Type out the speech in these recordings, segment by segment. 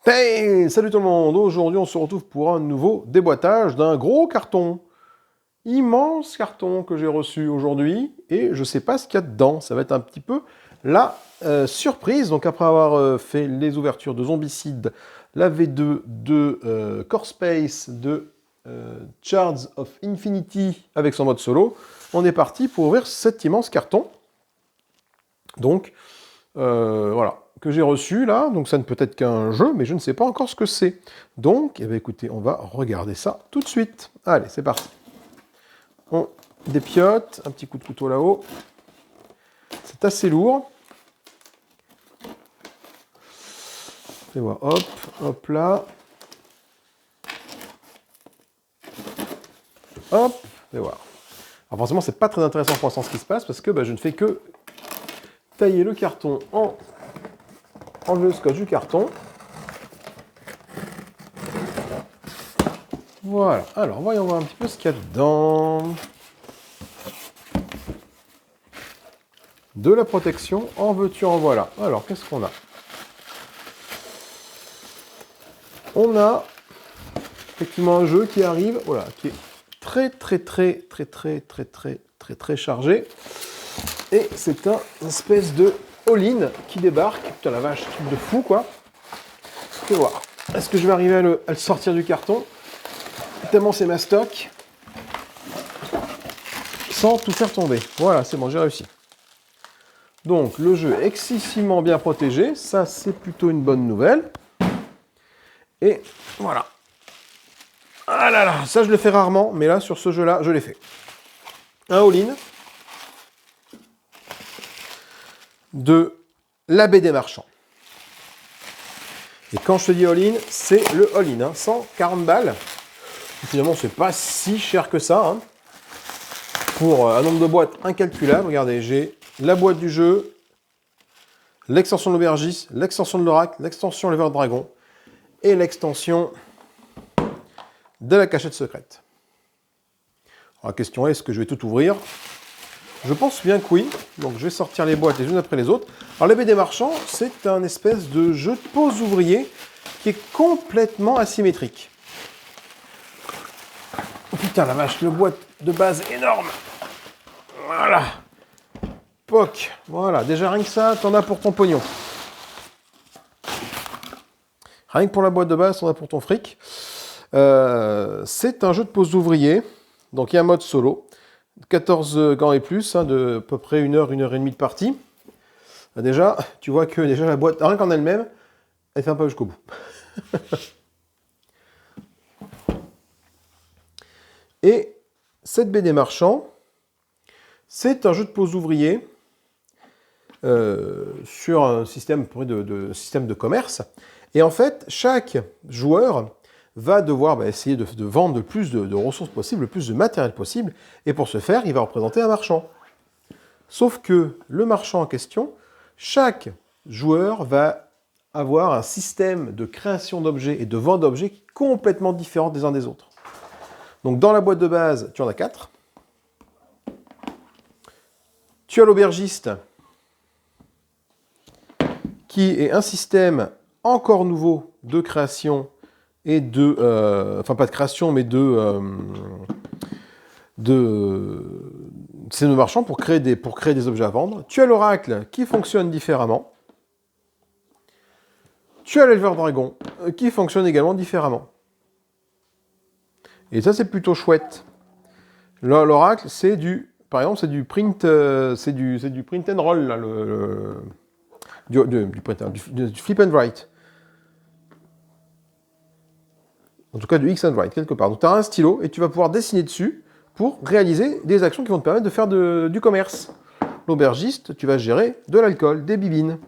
Hey, salut tout le monde! Aujourd'hui, on se retrouve pour un nouveau déboîtage d'un gros carton. Immense carton que j'ai reçu aujourd'hui et je ne sais pas ce qu'il y a dedans. Ça va être un petit peu la surprise. Donc après avoir fait les ouvertures de Zombicide, la V2 de Core Space, de Shards of Infinity avec son mode solo, on est parti pour ouvrir cet immense carton. Donc voilà, que j'ai reçu là, donc ça ne peut être qu'un jeu, mais je ne sais pas encore ce que c'est. Donc, eh bien, écoutez, on va regarder ça tout de suite. Allez, c'est parti. On dépiote, un petit coup de couteau là-haut. C'est assez lourd. Et voilà, hop, hop là. Hop, et voilà. Alors forcément, c'est pas très intéressant pour l'instant ce qui se passe, parce que je ne fais que tailler le carton en enlever le scotch du carton. Voilà, alors voyons voir un petit peu ce qu'il y a dedans. De la protection, en veux-tu, en voilà. Alors, qu'est-ce qu'on a? On a effectivement un jeu qui arrive, voilà, qui est très chargé. Et c'est un espèce de all-in qui débarque. Putain la vache, truc de fou quoi. Je vais voir. Est-ce que je vais arriver à le sortir du carton? Tellement c'est ma stock. Sans tout faire tomber. Voilà, c'est bon, j'ai réussi. Donc le jeu est excessivement bien protégé. Ça, c'est plutôt une bonne nouvelle. Et voilà. Ah là là, ça je le fais rarement, mais là, sur ce jeu-là, je l'ai fait. Un all-in de la BD Marchand. Et quand je te dis all-in, c'est le all-in, hein, 140 balles. Et finalement, c'est pas si cher que ça. Hein. Pour un nombre de boîtes incalculable, regardez, j'ai la boîte du jeu, l'extension de l'aubergiste, l'extension de l'oracle, l'extension Lever Dragon et l'extension de la cachette secrète. Alors, la question est, est-ce que je vais tout ouvrir? Je pense bien que oui. Donc je vais sortir les boîtes les unes après les autres. Alors les BD Marchand, c'est un espèce de jeu de pose ouvrier qui est complètement asymétrique. Oh, putain la vache, le boîte de base est énorme. Voilà. Poc. Voilà, déjà rien que ça, t'en as pour ton pognon. Rien que pour la boîte de base, t'en as pour ton fric. C'est un jeu de pose ouvrier. Donc il y a un mode solo. 14 gants et plus, hein, de à peu près 1 heure et demie de partie. Déjà, tu vois que déjà la boîte, rien qu'en elle-même, elle ne fait pas jusqu'au bout. Et cette BD Marchand, c'est un jeu de pose ouvrier sur un système système de commerce. Et en fait, chaque joueur va devoir essayer de vendre le plus de ressources possibles, le plus de matériel possible, et pour ce faire, il va représenter un marchand. Sauf que le marchand en question, chaque joueur va avoir un système de création d'objets et de vente d'objets complètement différents des uns des autres. Donc dans la boîte de base, tu en as 4. Tu as l'aubergiste, qui est un système encore nouveau de création et de... enfin, pas de création, mais c'est nos marchands pour créer des objets à vendre. Tu as l'oracle qui fonctionne différemment. Tu as l'éleveur dragon qui fonctionne également différemment. Et ça, c'est plutôt chouette. L'oracle, c'est par exemple, c'est du print, c'est du print and roll, là, du flip and write. En tout cas, du X and write, quelque part. Donc, tu as un stylo et tu vas pouvoir dessiner dessus pour réaliser des actions qui vont te permettre de faire du commerce. L'aubergiste, tu vas gérer de l'alcool, des bibines.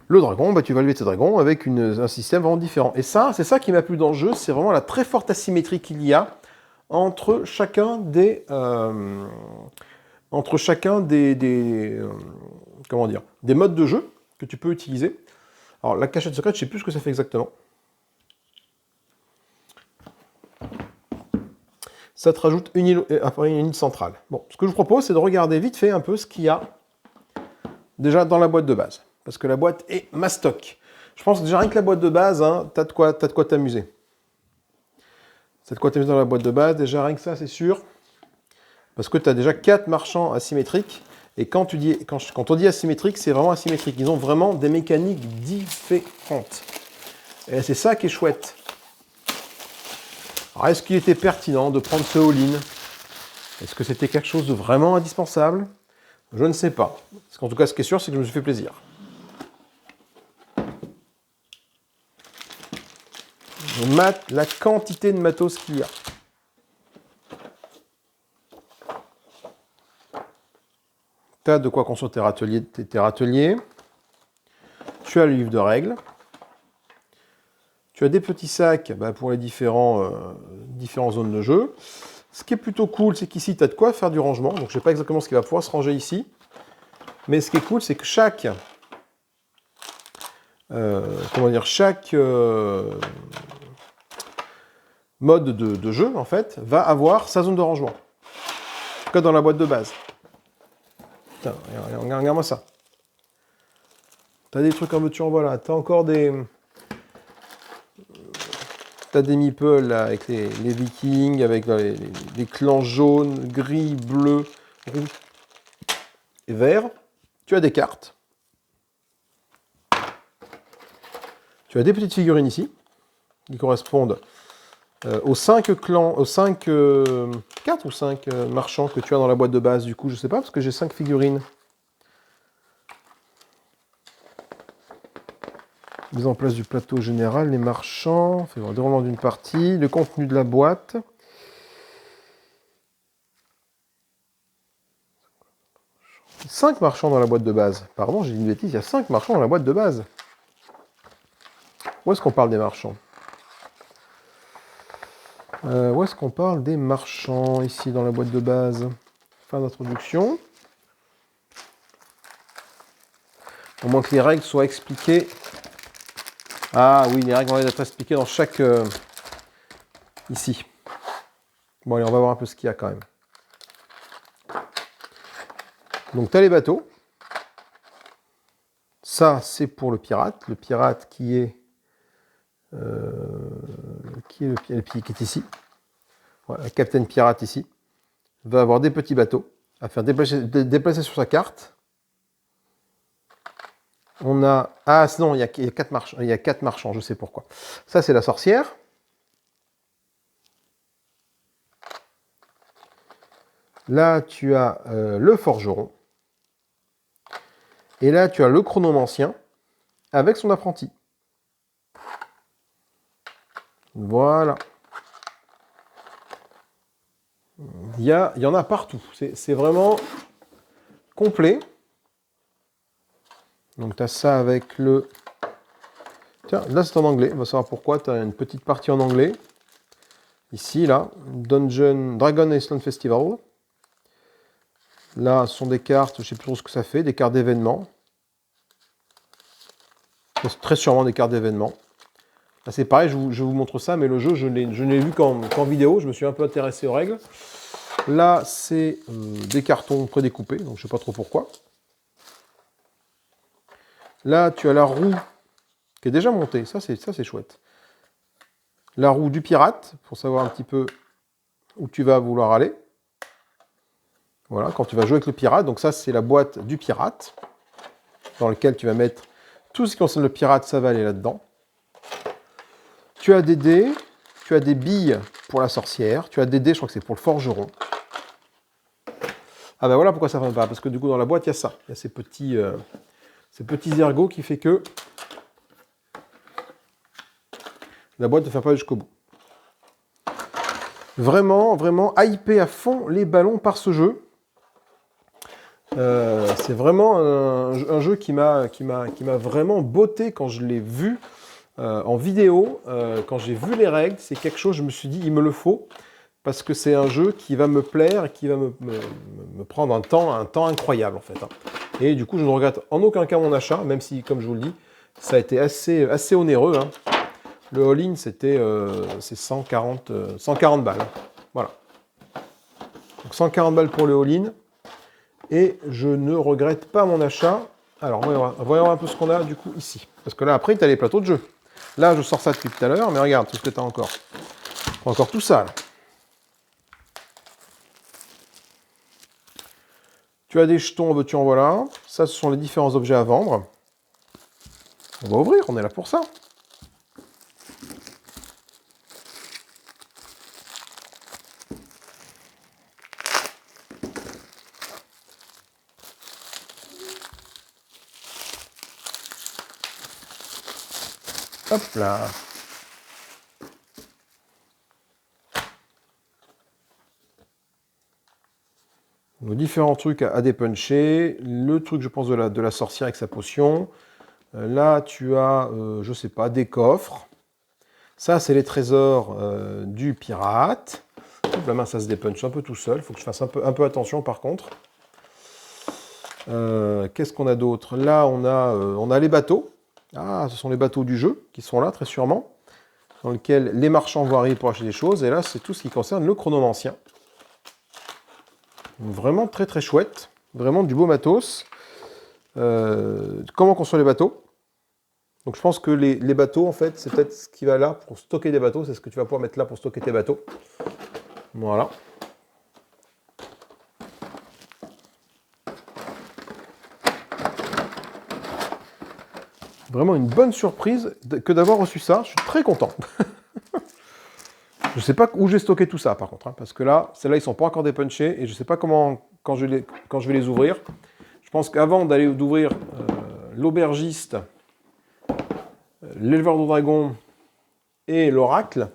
Le dragon, tu vas lever tes dragons avec un système vraiment différent. Et ça, c'est ça qui m'a plu dans le jeu, c'est vraiment la très forte asymétrie qu'il y a entre chacun des modes de jeu que tu peux utiliser. Alors, la cachette secrète, je ne sais plus ce que ça fait exactement. Ça te rajoute une île centrale. Bon, ce que je vous propose, c'est de regarder vite fait un peu ce qu'il y a déjà dans la boîte de base. Parce que la boîte est mastoc. Je pense que déjà rien que la boîte de base, hein, t'as de quoi t'amuser. T'as de quoi t'amuser dans la boîte de base, déjà rien que ça, c'est sûr. Parce que tu as déjà 4 marchands asymétriques. Et quand on dit asymétrique, c'est vraiment asymétrique. Ils ont vraiment des mécaniques différentes. Et c'est ça qui est chouette. Alors, est-ce qu'il était pertinent de prendre ce all-in? Est-ce que c'était quelque chose de vraiment indispensable? Je ne sais pas. Parce qu'en tout cas, ce qui est sûr, c'est que je me suis fait plaisir. La quantité de matos qu'il y a. Tu as de quoi construire tes râteliers. Tu as le livre de règles. Tu as des petits sacs pour les différentes zones de jeu. Ce qui est plutôt cool, c'est qu'ici, tu as de quoi faire du rangement. Donc, je ne sais pas exactement ce qui va pouvoir se ranger ici. Mais ce qui est cool, c'est que chaque mode de jeu, en fait, va avoir sa zone de rangement. En tout cas, dans la boîte de base. Putain, regarde-moi ça. T'as des trucs en veux-tu en voilà. T'as encore des... T'as des meeples là, avec les vikings, avec les clans jaunes, gris, bleus, rouges et verts. Tu as des cartes. Tu as des petites figurines ici, qui correspondent aux 5 clans, aux 4 ou 5 marchands que tu as dans la boîte de base. Du coup, je sais pas, parce que j'ai 5 figurines. Mise en place du plateau général, les marchands, le déroulement d'une partie, le contenu de la boîte. « 5 marchands dans la boîte de base. Pardon, j'ai dit une bêtise, il y a 5 marchands dans la boîte de base. Où est-ce qu'on parle des marchands? Où est-ce qu'on parle des marchands, ici, dans la boîte de base? Fin d'introduction. Au moins que les règles soient expliquées. Ah oui, les règles vont être expliquées dans chaque... ici. Bon, allez, on va voir un peu ce qu'il y a quand même. Donc, tu as les bateaux. Ça, c'est pour le pirate. Le pirate qui est... qui est ici. Voilà, le capitaine pirate ici. Va avoir des petits bateaux à faire déplacer sur sa carte. On a... Ah, sinon, il y a 4 marchands. Il y a 4 marchands, je sais pourquoi. Ça, c'est la sorcière. Là, tu as le forgeron. Et là, tu as le chronomancien avec son apprenti. Voilà. Il y en a partout. C'est vraiment complet. Donc, tu as ça avec le... Tiens, là, c'est en anglais. On va savoir pourquoi. Tu as une petite partie en anglais. Ici, là. Dragon Island Festival. Là, ce sont des cartes, je ne sais plus trop ce que ça fait, des cartes d'événements. C'est très sûrement des cartes d'événements. Là, c'est pareil, je vous montre ça, mais le jeu, je ne l'ai vu qu'en vidéo. Je me suis un peu intéressé aux règles. Là, c'est des cartons prédécoupés, donc je ne sais pas trop pourquoi. Là, tu as la roue qui est déjà montée. Ça, c'est chouette. La roue du pirate, pour savoir un petit peu où tu vas vouloir aller. Voilà, quand tu vas jouer avec le pirate. Donc ça, c'est la boîte du pirate, dans laquelle tu vas mettre tout ce qui concerne le pirate, ça va aller là-dedans. Tu as des dés, tu as des billes pour la sorcière, tu as des dés, je crois que c'est pour le forgeron. Ah ben voilà pourquoi ça ne va pas, parce que du coup, dans la boîte, il y a ça. Il y a ces petits ergots qui fait que la boîte ne fait pas jusqu'au bout. Vraiment, vraiment hypé à fond les ballons par ce jeu. C'est vraiment un jeu qui m'a vraiment botté quand je l'ai vu en vidéo. Quand j'ai vu les règles, c'est quelque chose, je me suis dit, il me le faut. Parce que c'est un jeu qui va me plaire et qui va me prendre un temps incroyable en fait. Et du coup, je ne regrette en aucun cas mon achat, même si, comme je vous le dis, ça a été assez onéreux. Le all-in, c'est 140 balles. Voilà. Donc 140 balles pour le all-in. Et je ne regrette pas mon achat. Alors, voyons un peu ce qu'on a du coup ici. Parce que là, après, tu as les plateaux de jeu. Là, je sors ça depuis tout à l'heure, mais regarde tout ce que tu as encore. Encore tout ça, là. Tu as des jetons, en veux-tu, en voilà. Ça, ce sont les différents objets à vendre. On va ouvrir, on est là pour ça. Hop là. Nos différents trucs à dépuncher. Le truc, je pense, de la sorcière avec sa potion. Là, tu as, je sais pas, des coffres. Ça, c'est les trésors du pirate. La main, ça se dépunche un peu tout seul. Il faut que je fasse un peu attention, par contre. Qu'est-ce qu'on a d'autre? Là, on a les bateaux. Ah, ce sont les bateaux du jeu qui sont là, très sûrement. Dans lequel les marchands vont arriver pour acheter des choses. Et là, c'est tout ce qui concerne le chronomancien. Vraiment très très chouette. Vraiment du beau matos. Comment construire les bateaux? Donc je pense que les bateaux, en fait, c'est peut-être ce qui va là pour stocker des bateaux. C'est ce que tu vas pouvoir mettre là pour stocker tes bateaux. Voilà. Vraiment une bonne surprise que d'avoir reçu ça. Je suis très content. Je ne sais pas où j'ai stocké tout ça, par contre. Hein, parce que là, celles-là, ils ne sont pas encore dépunchés. Et je ne sais pas comment, quand je vais les ouvrir. Je pense qu'avant d'ouvrir l'aubergiste, l'éleveur de dragons et l'oracle,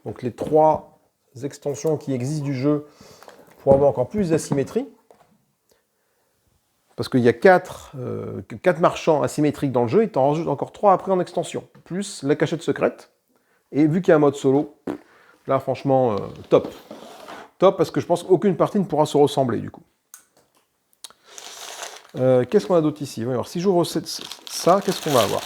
donc les 3 extensions qui existent du jeu pour avoir encore plus d'asymétrie, parce qu'il y a 4 marchands asymétriques dans le jeu, il t'en rajoute encore 3 après en extension, plus la cachette secrète. Et vu qu'il y a un mode solo, là franchement, top. Top parce que je pense qu'aucune partie ne pourra se ressembler du coup. Qu'est-ce qu'on a d'autre ici? Alors, si j'ouvre ça, qu'est-ce qu'on va avoir?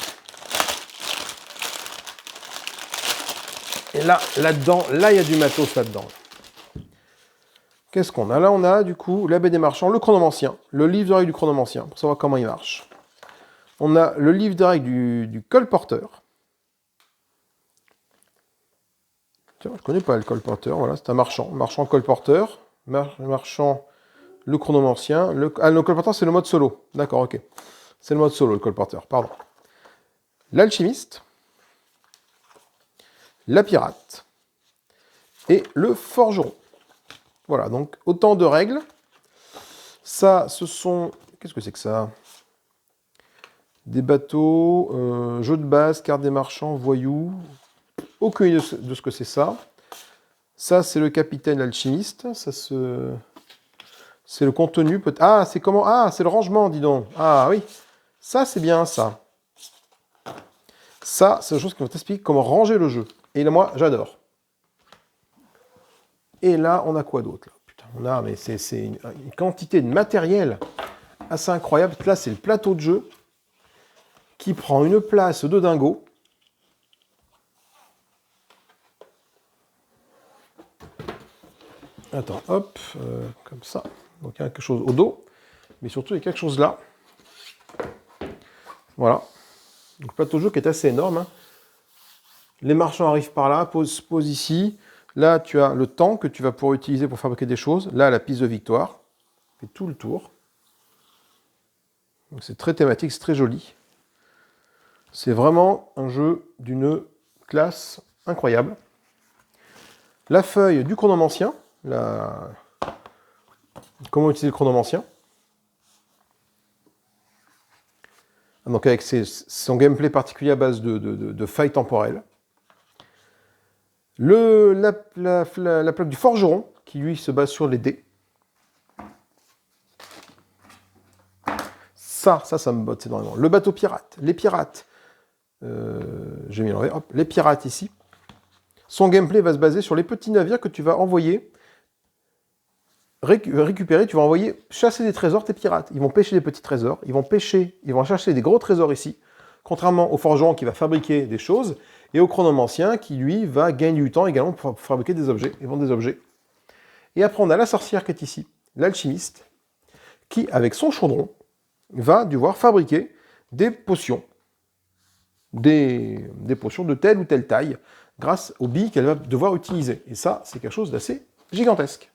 Et là-dedans, là, il y a du matos là-dedans. Qu'est-ce qu'on a? Là, on a du coup la baie des marchands, le chronomancien, le livre de règles du chronomancien, pour savoir comment il marche. On a le livre de règles du colporteur. Tiens, je ne connais pas le colporteur, voilà, c'est un marchand. Marchand colporteur, marchand le chronomancien. Le colporteur, c'est le mode solo. D'accord, ok. C'est le mode solo, le colporteur, pardon. L'alchimiste, la pirate et le forgeron. Voilà, donc autant de règles. Ça, ce sont... Qu'est-ce que c'est que ça? Des bateaux, jeux de base, carte des marchands, voyous. Aucune idée de ce que c'est ça. Ça, c'est le capitaine alchimiste. Ça, c'est le contenu. Ah, c'est comment? Ah, c'est le rangement, dis donc. Ah oui. Ça, c'est bien, ça. Ça, c'est la chose qui va t'expliquer comment ranger le jeu. Et là, moi, j'adore. Et là, on a quoi d'autre? Putain, on a, mais c'est une quantité de matériel assez incroyable. Là, c'est le plateau de jeu qui prend une place de dingo. Attends, hop, comme ça. Donc, il y a quelque chose au dos, mais surtout, il y a quelque chose là. Voilà. Donc, plateau de jeu qui est assez énorme. Hein. Les marchands arrivent par là, posent ici. Là, tu as le temps que tu vas pouvoir utiliser pour fabriquer des choses. Là, la piste de victoire. Fait tout le tour. C'est très thématique, c'est très joli. C'est vraiment un jeu d'une classe incroyable. La feuille du chronomancien. Comment utiliser le chronomancien. Donc avec son gameplay particulier à base de failles temporelles. La plaque du forgeron, qui lui se base sur les dés. Ça me botte énormément. Le bateau pirate, les pirates. J'ai mis l'envers. Hop, les pirates ici. Son gameplay va se baser sur les petits navires que tu vas envoyer récupérer, tu vas envoyer chasser des trésors, tes pirates. Ils vont pêcher des petits trésors, ils vont chercher des gros trésors ici, contrairement au forgeron qui va fabriquer des choses, et au chronomancien qui, lui, va gagner du temps également pour fabriquer des objets, et vendre des objets. Et après, on a la sorcière qui est ici, l'alchimiste, qui, avec son chaudron, va devoir fabriquer des potions. des potions de telle ou telle taille grâce aux billes qu'elle va devoir utiliser. Et ça, c'est quelque chose d'assez gigantesque.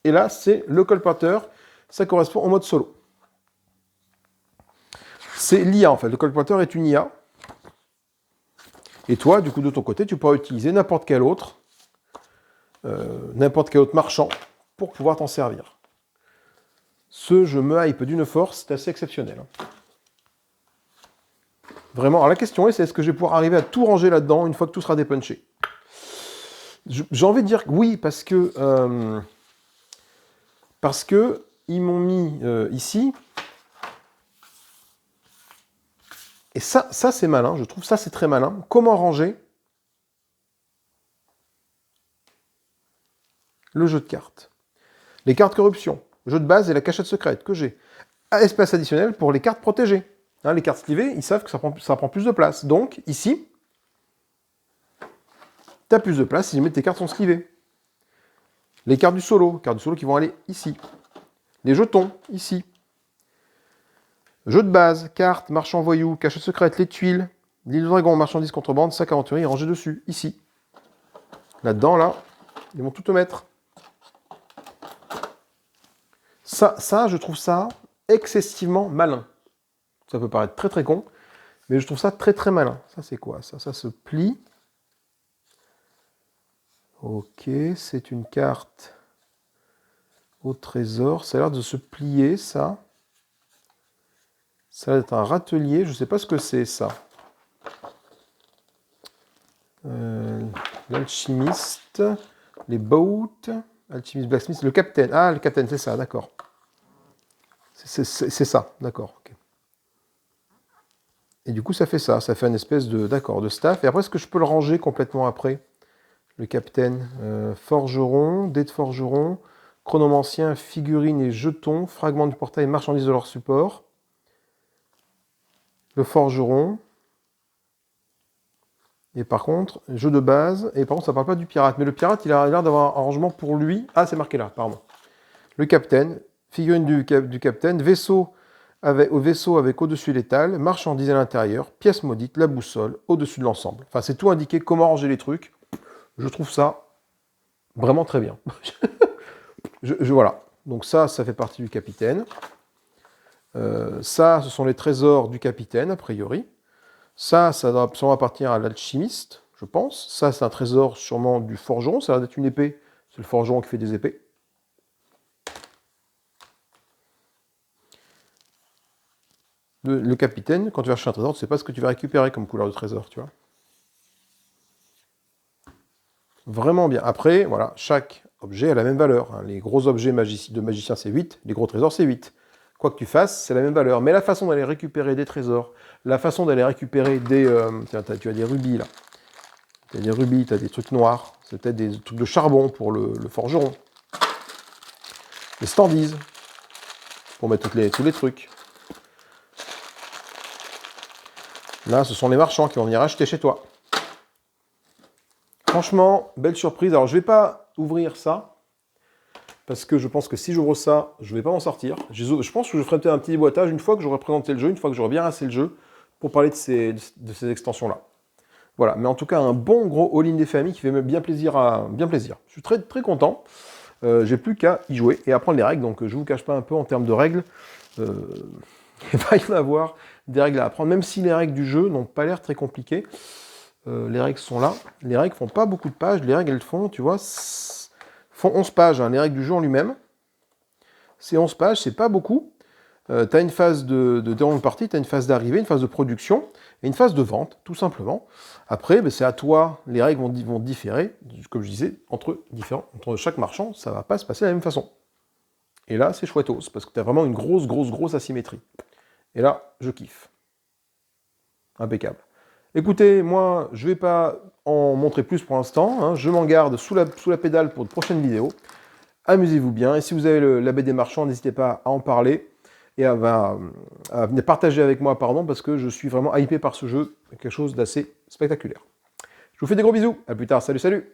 Et là, c'est le colporteur. Ça correspond au mode solo. C'est l'IA, en fait. Le colporteur est une IA. Et toi, du coup, de ton côté, tu pourras utiliser n'importe quel autre marchand pour pouvoir t'en servir. Ce jeu me hype d'une force, c'est assez exceptionnel. Vraiment, alors la question est que je vais pouvoir arriver à tout ranger là-dedans une fois que tout sera dépunché? J'ai envie de dire que oui, parce que ils m'ont mis ici. Et ça c'est malin, je trouve ça c'est très malin. Comment ranger le jeu de cartes? Les cartes corruption, jeu de base et la cachette secrète que j'ai. Espace additionnel pour les cartes protégées. Hein, les cartes slivées, ils savent que ça prend plus de place. Donc, ici, tu as plus de place si jamais tes cartes sont slivées. Les cartes du solo qui vont aller ici. Les jetons, ici. Jeu de base, cartes, marchand voyou, cachette secrète, les tuiles, l'île de dragon, marchandise contrebande, sac aventurier rangé dessus, ici. Là-dedans, là, ils vont tout te mettre. Ça, je trouve ça excessivement malin. Ça peut paraître très très con, mais je trouve ça très très malin. Ça, c'est quoi? Ça se plie. Ok, c'est une carte au trésor. Ça a l'air de se plier, ça. Ça va être un râtelier. Je ne sais pas ce que c'est, ça. L'alchimiste. Les boats. Alchimiste, blacksmith. Le capitaine. Ah, le capitaine, c'est ça, d'accord. C'est ça, d'accord. Okay. Et du coup, ça fait ça. Ça fait une espèce de staff. Et après, est-ce que je peux le ranger complètement après? Le capitaine. Forgeron, dés de forgeron, chronomancien, figurines et jetons, fragments du portail, marchandises de leur support. Le forgeron. Et par contre, jeu de base. Et par contre, ça ne parle pas du pirate. Mais le pirate, il a l'air d'avoir un rangement pour lui. Ah, c'est marqué là, pardon. Le capitaine. Figurine du capitaine. Vaisseau avec au-dessus l'étal. Marchandises à l'intérieur. Pièce maudite. La boussole. Au-dessus de l'ensemble. Enfin, c'est tout indiqué comment ranger les trucs. Je trouve ça vraiment très bien. Voilà. Donc ça fait partie du capitaine. Ça, ce sont les trésors du capitaine, a priori. Ça doit absolument appartenir à l'alchimiste, je pense. Ça, c'est un trésor sûrement du forgeron. Ça a l'air d'être une épée. C'est le forgeron qui fait des épées. Le capitaine, quand tu vas chercher un trésor, tu ne sais pas ce que tu vas récupérer comme couleur de trésor, tu vois. Vraiment bien. Après, voilà, chaque objet a la même valeur. Hein. Les gros objets de magicien, c'est 8. Les gros trésors, c'est 8. Quoi que tu fasses, c'est la même valeur. Mais la façon d'aller récupérer des trésors, la façon d'aller récupérer des... tu as des rubis, là. Tu as des rubis, tu as des trucs noirs. C'est peut-être des trucs de charbon pour le forgeron. Des standises, pour mettre tous les trucs. Là, ce sont les marchands qui vont venir acheter chez toi. Franchement, belle surprise. Alors, je ne vais pas ouvrir ça, parce que je pense que si j'ouvre ça, je ne vais pas m'en sortir. Je pense que je ferai peut-être un petit déboîtage une fois que j'aurai présenté le jeu, une fois que j'aurai bien assez le jeu, pour parler de ces extensions-là. Voilà, mais en tout cas, un bon gros all-in des familles qui fait bien plaisir. Je suis très, très content. J'ai plus qu'à y jouer et apprendre les règles, donc je ne vous cache pas un peu en termes de règles. Il va y en avoir des règles à apprendre, même si les règles du jeu n'ont pas l'air très compliquées. Les règles sont là. Les règles font pas beaucoup de pages. Les règles, elles font, tu vois, font 11 pages. Hein. Les règles du jeu en lui-même, c'est 11 pages, c'est pas beaucoup. Tu as une phase de déroulement de partie, tu as une phase d'arrivée, une phase de production et une phase de vente, tout simplement. Après, ben, c'est à toi, les règles vont différer, comme je disais, entre chaque marchand, ça va pas se passer de la même façon. Et là, c'est chouettos, parce que tu as vraiment une grosse asymétrie. Et là, je kiffe. Impeccable. Écoutez, moi, je ne vais pas en montrer plus pour l'instant. Hein. Je m'en garde sous la pédale pour de prochaines vidéos. Amusez-vous bien. Et si vous avez la baie des marchands, n'hésitez pas à en parler et à venir partager avec moi, parce que je suis vraiment hypé par ce jeu. Quelque chose d'assez spectaculaire. Je vous fais des gros bisous. À plus tard. Salut, salut.